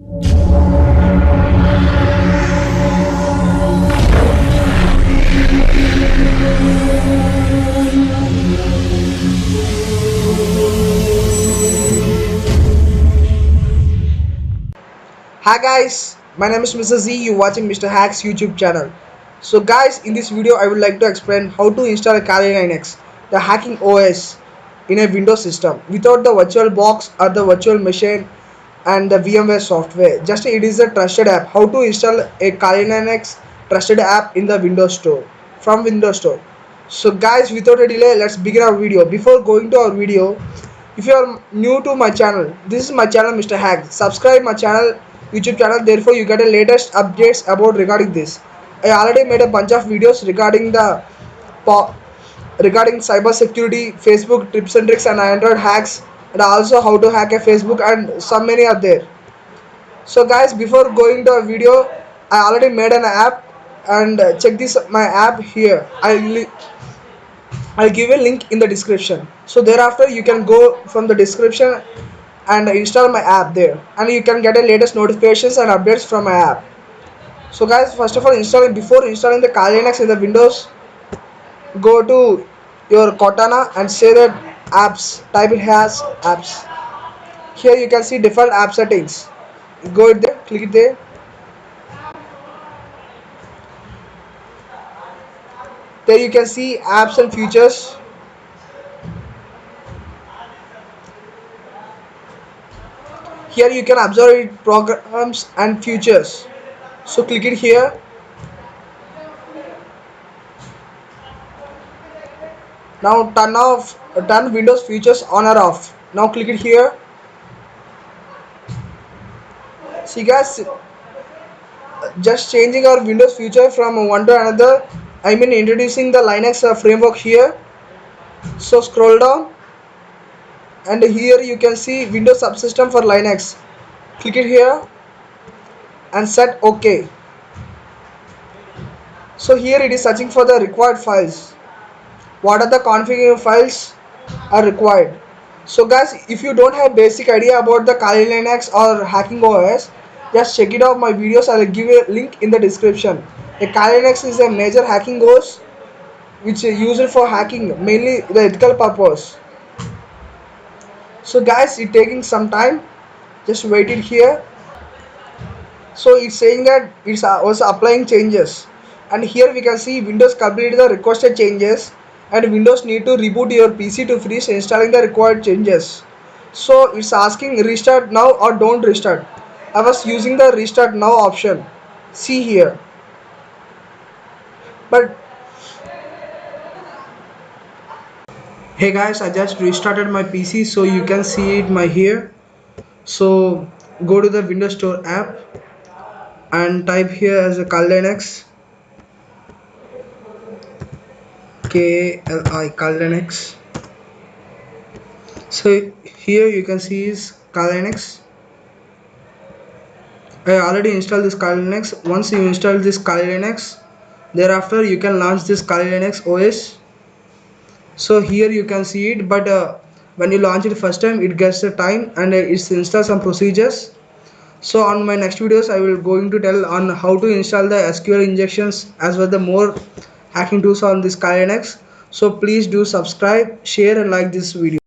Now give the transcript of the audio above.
Hi guys, my name is Mr. Z. You're watching Mr. Hackz YouTube channel. So guys, in this video I would like to explain how to install a Kali Linux, the hacking OS in a Windows system without the virtual box or the virtual machine and the VMware software. Just it is a trusted app. How to install a Kali Linux trusted app in the Windows Store from Windows Store. So guys, without a delay, let's begin our video. Before going to our video, if you are new to my channel, this is my channel Mr. Hackz. Subscribe my channel YouTube channel, therefore you get the latest updates about regarding this. I already made a bunch of videos regarding the regarding cyber security, Facebook tips and tricks and Android hacks, and also how to hack a Facebook, and some many are there. So guys, before going to a video, I already made an app, and check this my app here. I'll give a link in the description. So thereafter you can go from the description and install my app there, and you can get the latest notifications and updates from my app. So guys, first of all, before installing the Kali Linux in the Windows, go to your Cortana and say that apps, type it as apps. Here you can see default app settings. Go there, click it there. There you can see apps and features. Here you can observe it, programs and features. So click it here. Now turn Windows features on or off. Now click it here. See guys, just changing our Windows feature from one to another. I mean introducing the Linux framework here. So scroll down, and here you can see Windows subsystem for Linux. Click it here and set OK. So here it is searching for the required files. What are the config files are required? So guys, if you don't have basic idea about the Kali Linux or hacking OS, just check it out my videos. I'll give a link in the description. A Kali Linux is a major hacking OS which is used for hacking, mainly the ethical purpose. So guys, it's taking some time. Just wait it here. So it's saying that it's also applying changes, and here we can see Windows completed the requested changes, and Windows need to reboot your PC to finish installing the required changes. So it's asking restart now or don't restart. I was using the restart now option. See here. But hey guys, I just restarted my PC, so you can see it my here. So go to the Windows Store app and type here as a Kali Linux, Kali Linux. So here you can see is Kali Linux. I already installed this Kali Linux. Once you install this Kali Linux, thereafter you can launch this Kali Linux OS. So here you can see it, but when you launch it first time, it gets the time and it's install some procedures. So on my next videos, I will going to tell on how to install the SQL injections as well the more hacking tools on this Kali Linux. So please do subscribe, share and like this video.